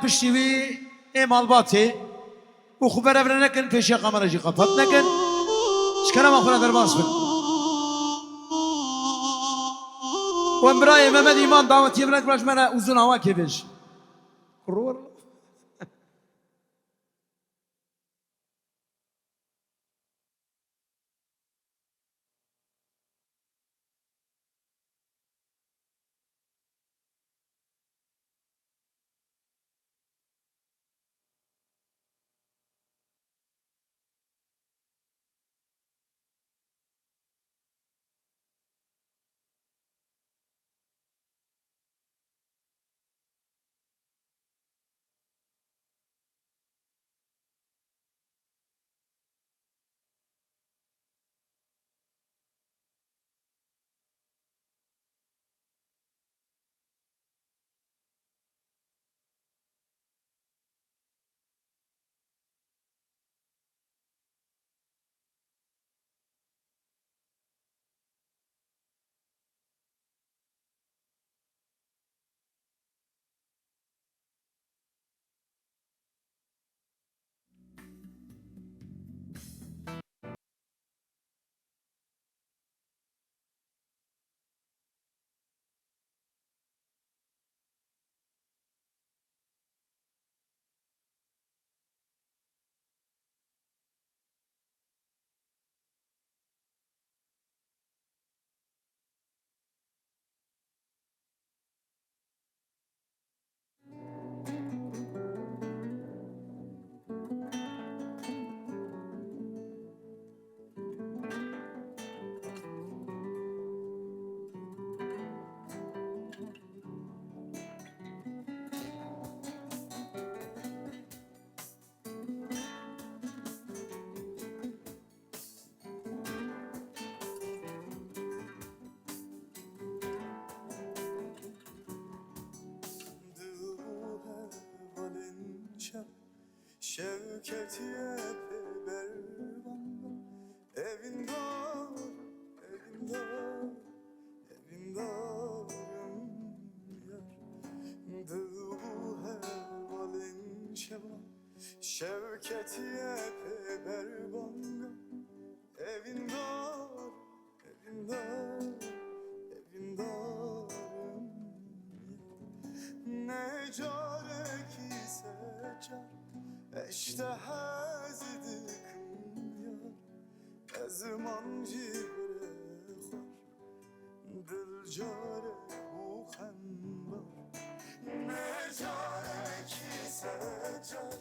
پشتیوی ایمال باتی و خبر ابر نکن پیشی قمر جی قفت نکن شکرم آخونا در باز بن و امرای محمد ایمان دعوتی برنک براش منه uzun hava keviş kurur Şevketiye berbandı evin dar, evin dar, evin darım yar Dıvu hevalin şeva Şevketiye berbandı evin dar, evin dar, evin darım yar Ne care ki secar اشتهاز دکم یار از من جیره خور دل جاره و خنبار نجاره کی سجاد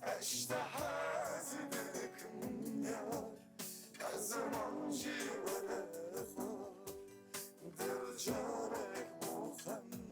اشتهاز دکم یار از من جیره خور دل جاره و خنبار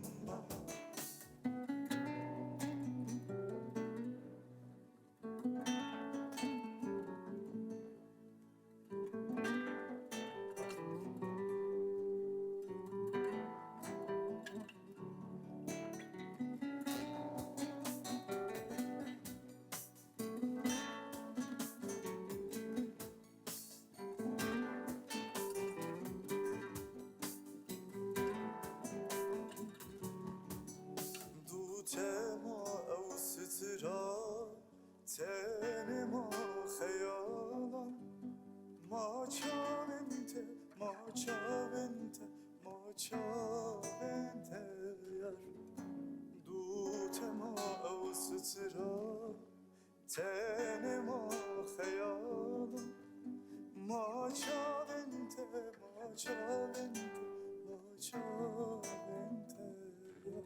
تن ما خیالا ما چاونته ما چاونته ما چاونته یار دوت ما اوسترا تن ما خیالا ما چاونته ما چاونته ما چاونته یار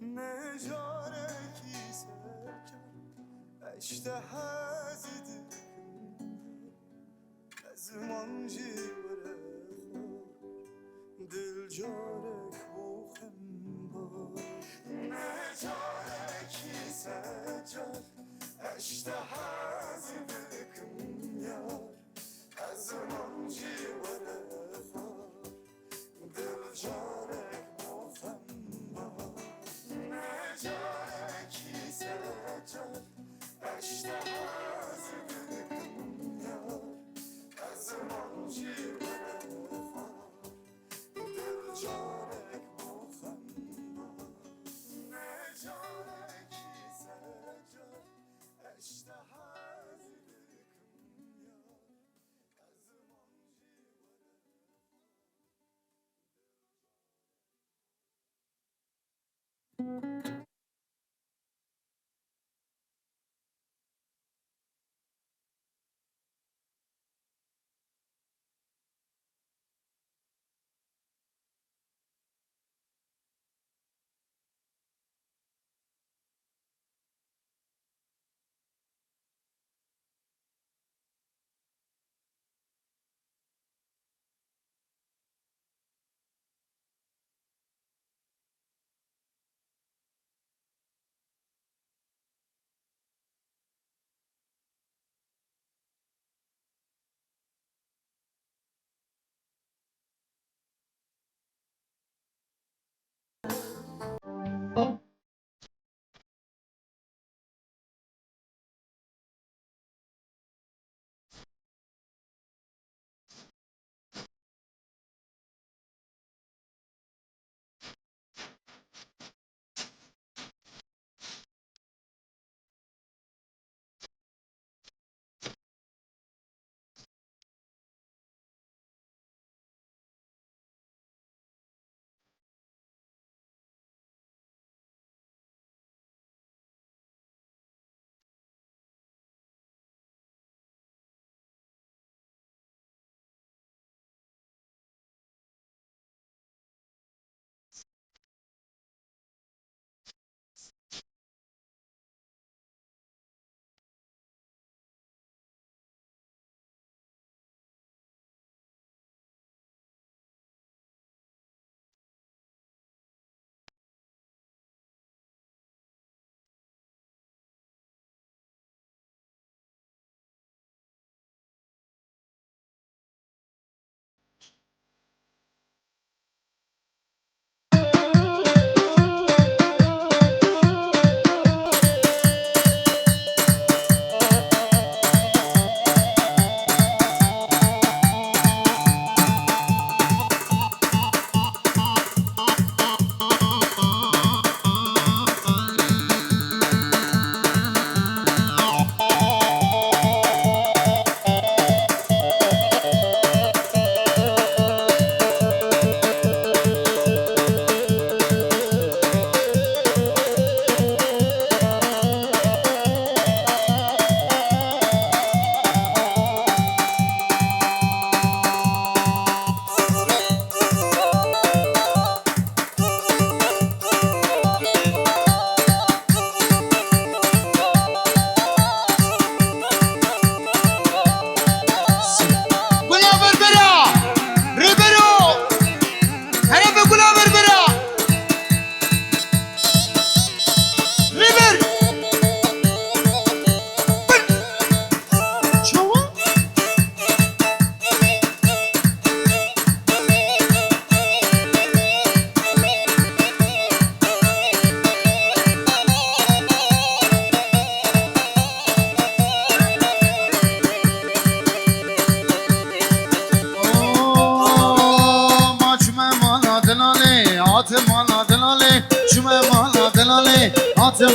نجاره کی سرکر اشتهاز دکم از من جیوره خور دل جارک و خنبار نجاره کی سجاد اشتهاز دکم یار از من جیوره خور دل جارک و خنبار نجاره کی سجاد اشتهاز دکم یار از من جیوره خور دل جارک و خنبار نجاره کی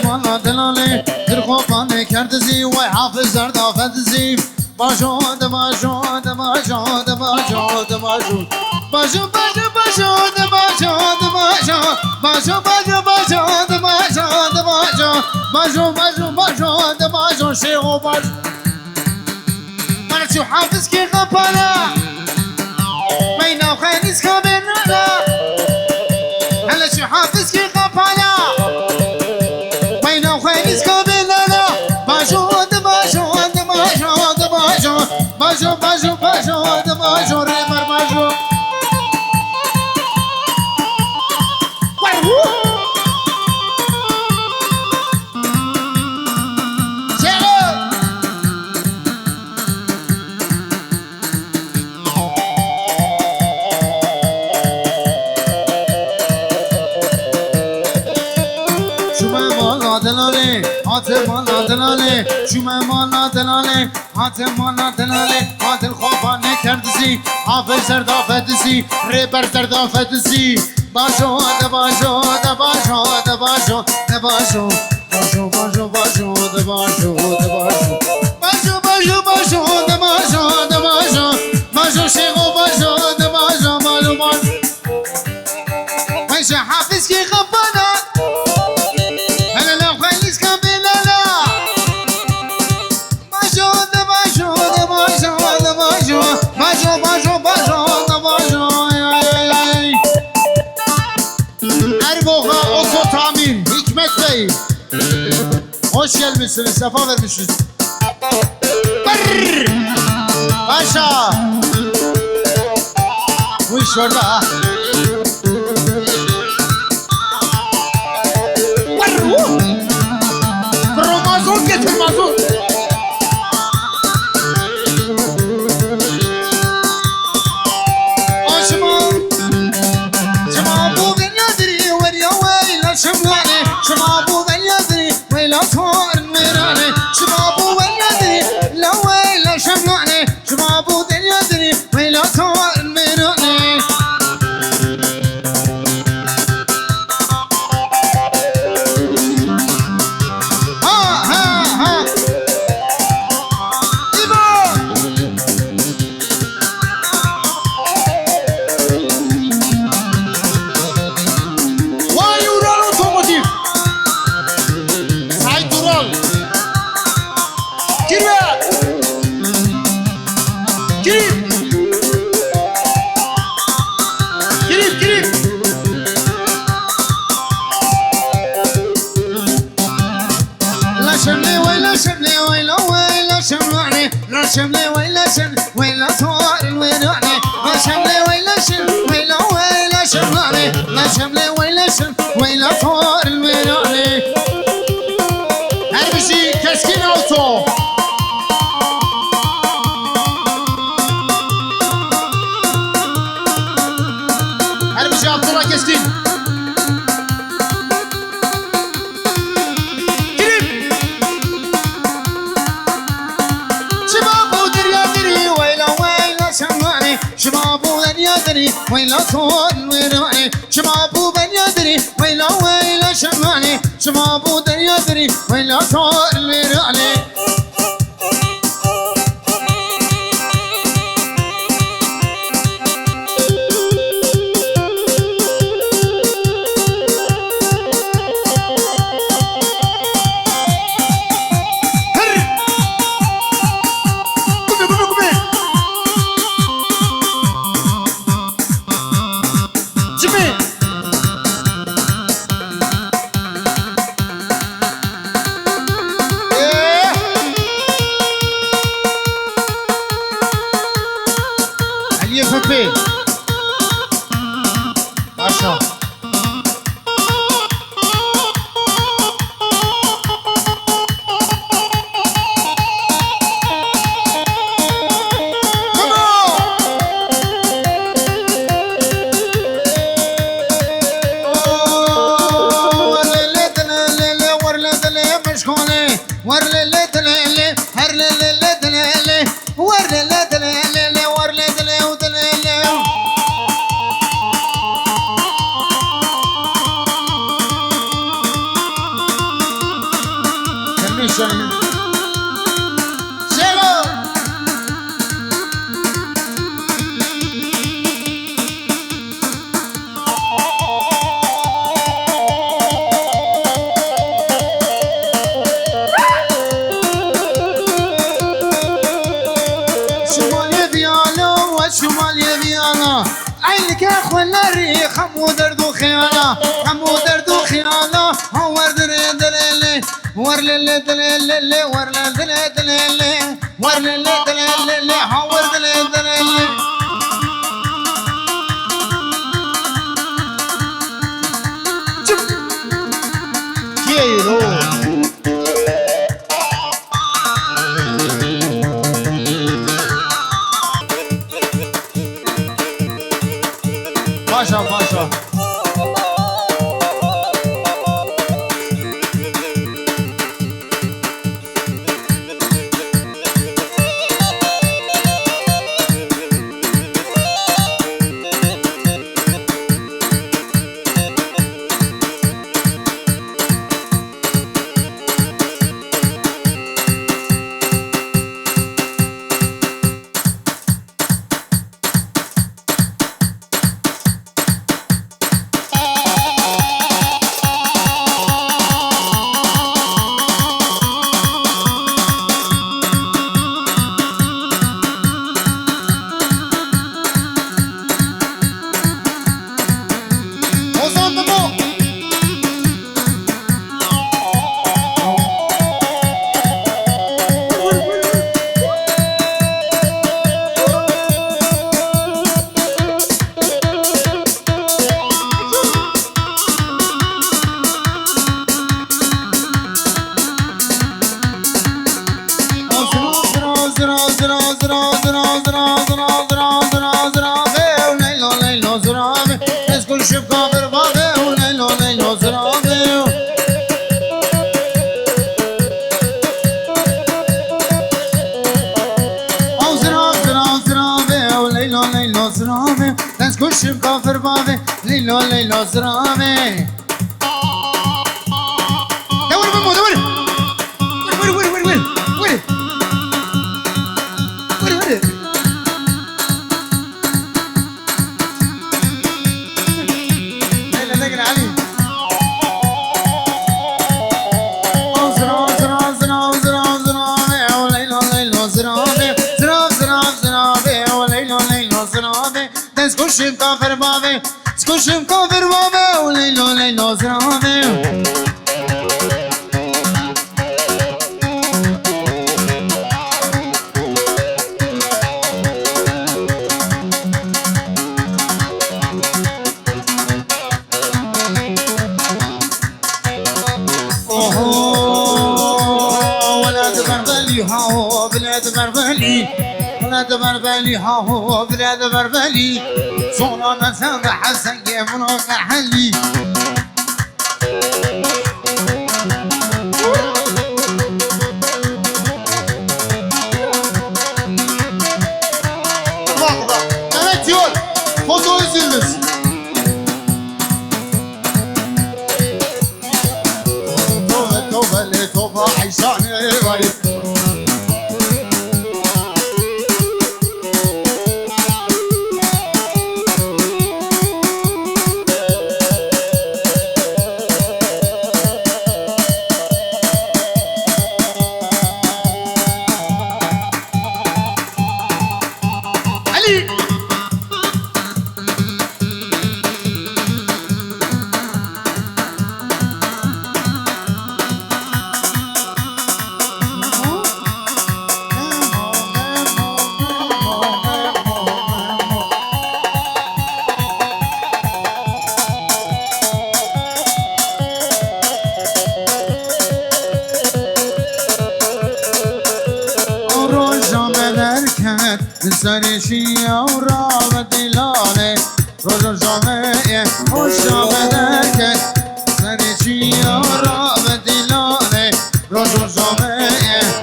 مالا دلاله در خوابانه کرد زی وای حافظ در دافت زی باشد باشد باشد باشد باشد باشد باشد باشد باشد باشد باشد باشد باشد باشد باشد باشد باشد شیخ و باشد من شو حافظ کی غفالا مینا خیلیس کابینالا هلا شو حافظ کی غفالا باشو باشو باشو باشو ریمر باشو مالا دلاله شومه مالا دلاله مالا دلاله خوابانه کردسی حافظ زردافتسی ریبر زردافتسی باشو باشو باشو باشو باشو باشو باشو باشو باشو باشو باشو باشو باشو باشو باشو باشو شیخو باشو باشو باشو باشو حافظ کی خفانا Hoş gelmişsiniz, sefa vermişsiniz. Brrr. Paşa. Bu iş orada ha. Mazot getir mazot. شما بو بن يدري ويا ويلا شملاني شما بو بن يدري ويلا صار ميراني شما بو بن يدري لا ويلا شملاني شما بو بن يدري ويلا صار ميراني شملي ويلا شن ويلا صار الويراني ما شملي ويلا شن ويلا ويلا شملاني ما شملي ويلا شن ويلا صار الويراني هربشي كسكين اوتو هربشي عبد الله كسكين شبابو بن يدري ويلا صور الويراني شبابو بن يدري ويلا ويلا شماني شبابو بن يدري ويلا صور الويراني Paşa. عينك يا اخوان الريح خمو درد وخيانة خمو درد وخيانة هور دري دليلي ور للي دليلي ور للي دليلي ور للي دليلي هور دلي دليلي كيلو Paşa paşa. زرافه وليلو ليلو زرافه الناس كل شي بكافر بابه وليلو ليلو زرافه او زراف زراف زرافه وليلو ليلو زرافه الناس كل شي بكافر بابه ليلو ليلو زرافه دور بمو دور وين وين وين وين وين وين وين ليلى نقرا علي زراف زراف زراف زراف زراف وليلو ليلو زرافه زراف زراف زرافه وليلو ليلو زرافه دنس كوشم كافر بابه سكوشم كافر بابه وليلو ليلو زرافه هاو بلاد بربلي بلاد بربلي هاو بلاد بربلي صونا مسامع حسن منوق حلي لحظة evet diyor foto izliyoruz توبة توبة لتوبة عيشاني غريب سرشية ورابة دلالة رجل جامعية وشابة دركة سرشية ورابة دلالة رجل جامعية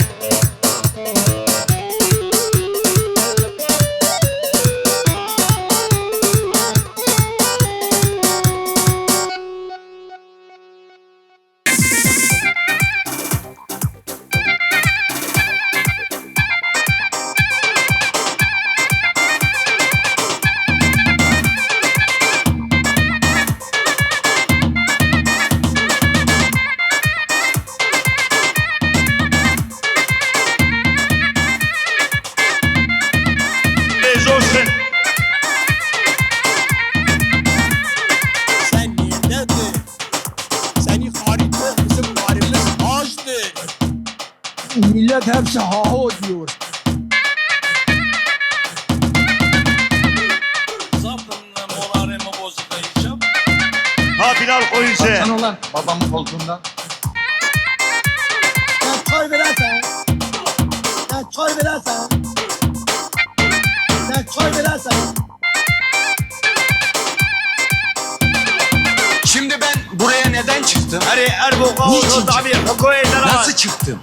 millet hepsi haho diyor. Zaten moralimi bozuk diyeceğim. Ha Bilal koyunca. Sen olan babamın koltuğundan. Sen çay verersen. Sen çay verersen. Sen çay verersen. Şimdi ben buraya neden çıktım? Hadi Erbuka Niçin olsun abi. Hakoy Nasıl çıktım?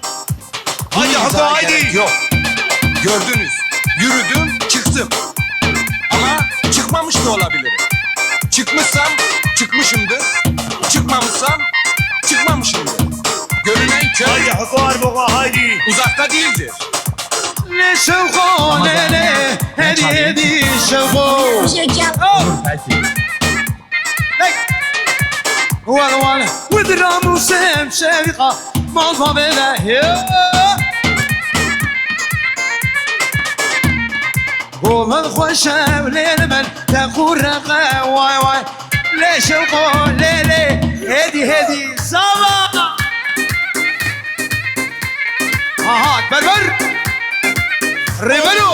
Hadi İzaha Hako haydi. gerek yok. Gördünüz. Yürüdüm, çıktım. Ama çıkmamış da olabilirim. Çıkmışsam çıkmışımdır. Çıkmamışsam çıkmamışımdır. Görünen köy Hadi Hako Erbuka haydi. uzakta değildir. Ne şevko ne ne. Hadi hadi şevko. ولا ولا ودرام وسام شارقة مالفا بلا ومن خوشة وليل من تقول رقا واي واي ليش القول ليلي هدي هدي صبا هات بربر ريبلو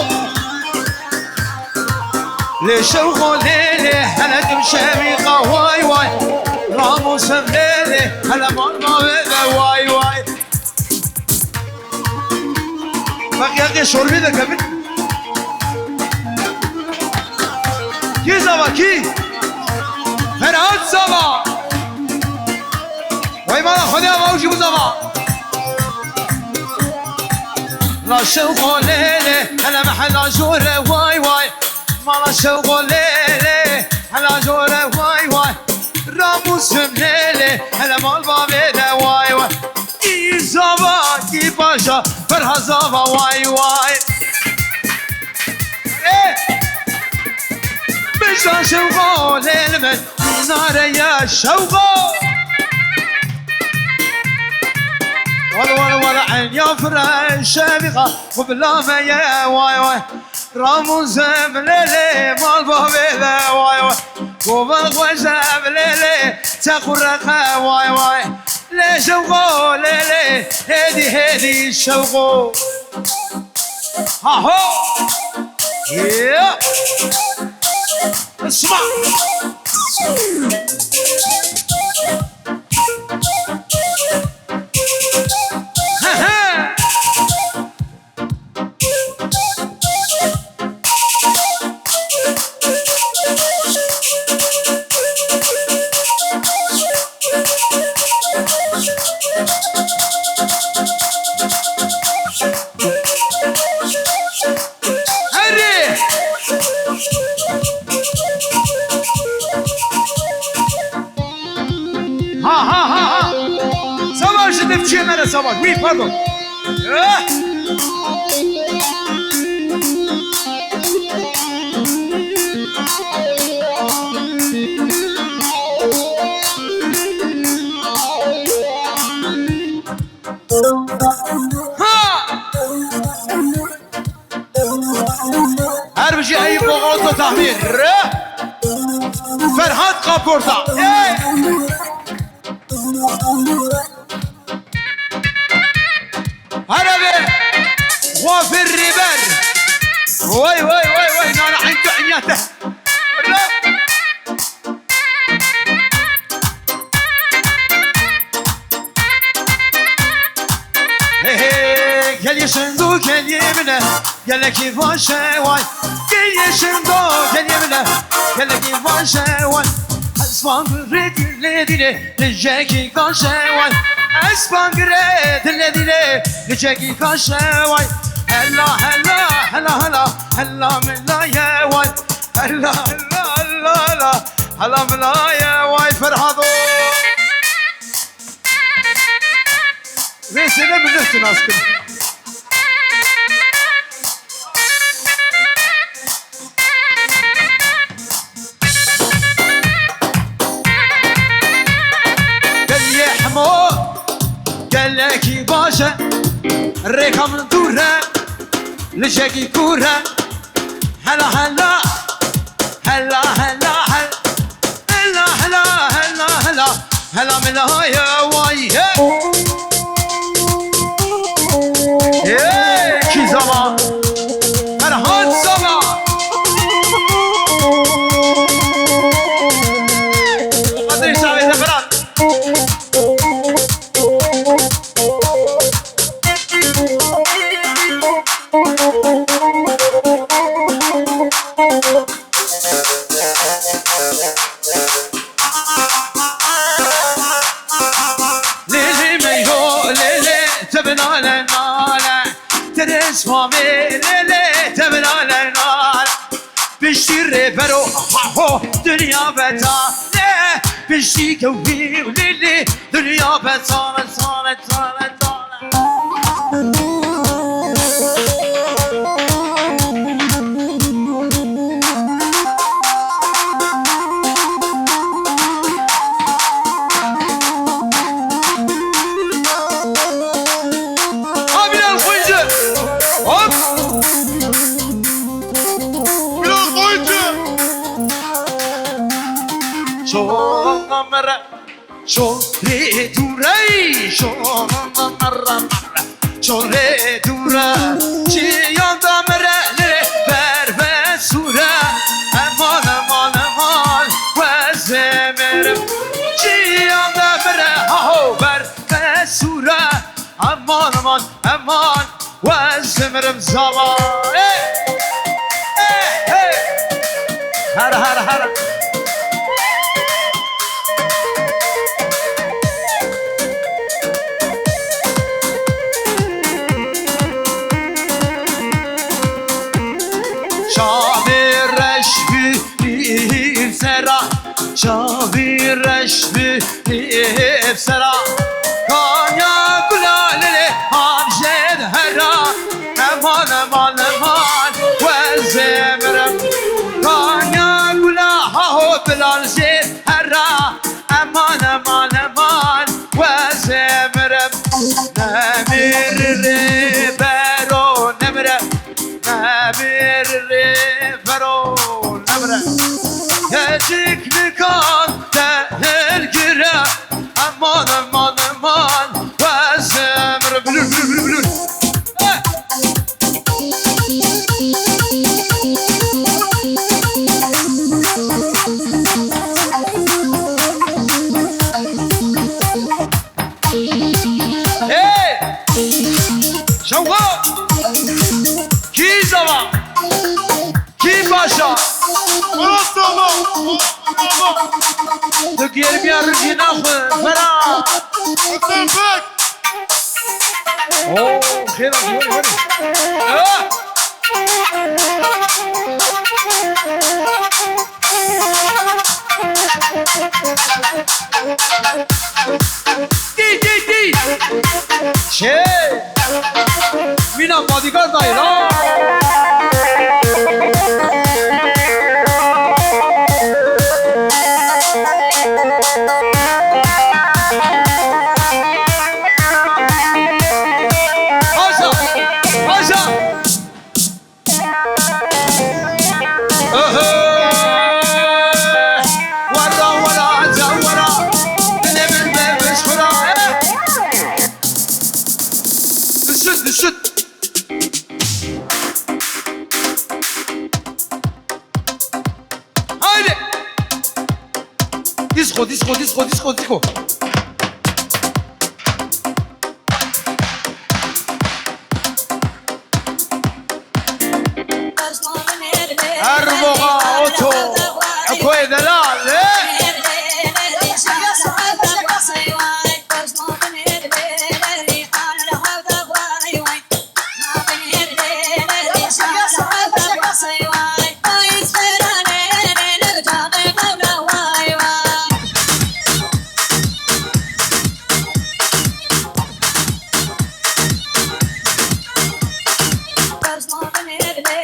ليش القول ليلي هلا تمشي واي واي راموس الليلي هلا مرمى بلا واي واي بقي شربي ده كمان کی زبا کی فرهاد زبا وای مالا خودی آوازی بود زبا لا شوق ليلي انا محل جوره واي واي مالا شوق ليلي على جوره واي واي راموس ليلي انا مال بابيله واي واي اي زبا کی باشا فرهاد زبا واي واي بشا شوقو ليل من نار يا شوقو ولا عين يا فرش شبيخة وبلا ما يا واي واي راموز مليلي مال بابيلا واي واي وبالغوزة مليلي تقرقها واي واي لي شوقو ليلي هدي شوقو ها هو يا اسمع Sabah, oui, pardon. Her bir şey ayıp oldu tahmin. Ferhat Kaporta. عربي وفي الربر وي انا عندي عنياته قال يشندو قال يمنه قال لك يفاشا واي قال يشندو قال يمنه قال لك يفاشا واي اسمان ريد ليدي لجاكي قاشا واي اسبان قريت الذي لجاكي كاشا واي هلا هلا هلا هلا هلا من لا يا واي هلا هلا هلا هلا من لا يا واي فرحضو ويسنا من نفس ناسكم قال يا حمو قال لك باشا الريكم ندورها لجاكي كورها هلا هلا هلا هلا هلا هلا هلا هلا هلا من يا واي كي زمان فرهاد زمان قدر يساوي زفران اسمامي ليلي تبنا لنا بشتري برو دنيا بتاعنا بشتي كوي وليلي دنيا بتاعنا تاعنا شوري دوري شوري دورا شيان دامرة لبر بسورة امان امان امان وزمرم شيان دامرة هاو بر بسورة امان امان امان وزمرم زمان Har. Şavireş bir sera, şavireş bir sera. Kanya kulalele hamşed hera, eman ve zemrem. Kanya kulaho bilal şed hera, eman ve zemrem. Nemir bero nemre, nemir bero nemre. Gecikli kan tehir gire, aman ve zemre. Bülür. Hey! Şavga! Ki zaman! Ki başa! Tıkyer bir yarı cinahı! Fera! Oo, khera, hadi. Di. Şey! Mina bodyguard dayı lan! Haşa! Vara cavara, dilemin vermiş kura. Düşün. Haydi! Disco. Erboğa oto, koy delal,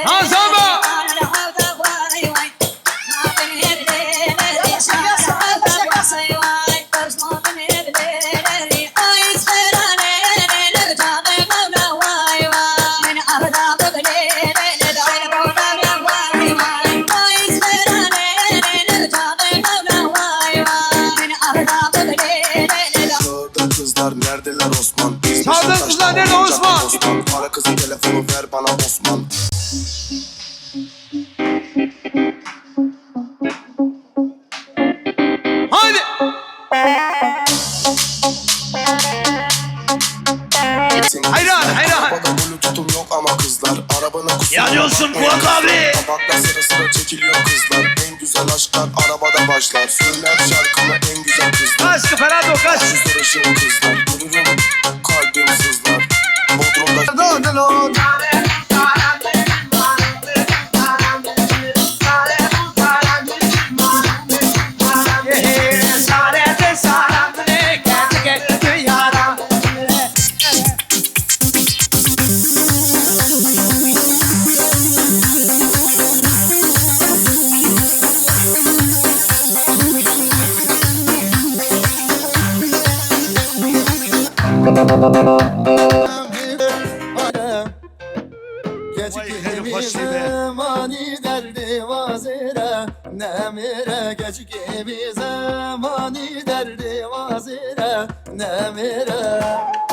Hazama! Sağda kızlar neredeler Osman? Sağda kızlar nerede Osman? Ara kızın telefonu ver bana Osman. Haydi! Hayran! Arabada bluetooth'um yok ama kızlar arabana kusura. Yanıyorsun Burak abi! Tabaklar sıra çekiliyor kızlar. En güzel aşklar arabada başlar. Söyler şarkımı en güzel kızlar. Kaç Ferado kaç! Sarışın kızlar. Dururum kalbim sızlar. Bodrum'da Gecikimize mani derdi vazire, nemire gecikimize mani derdi vazire, nemire.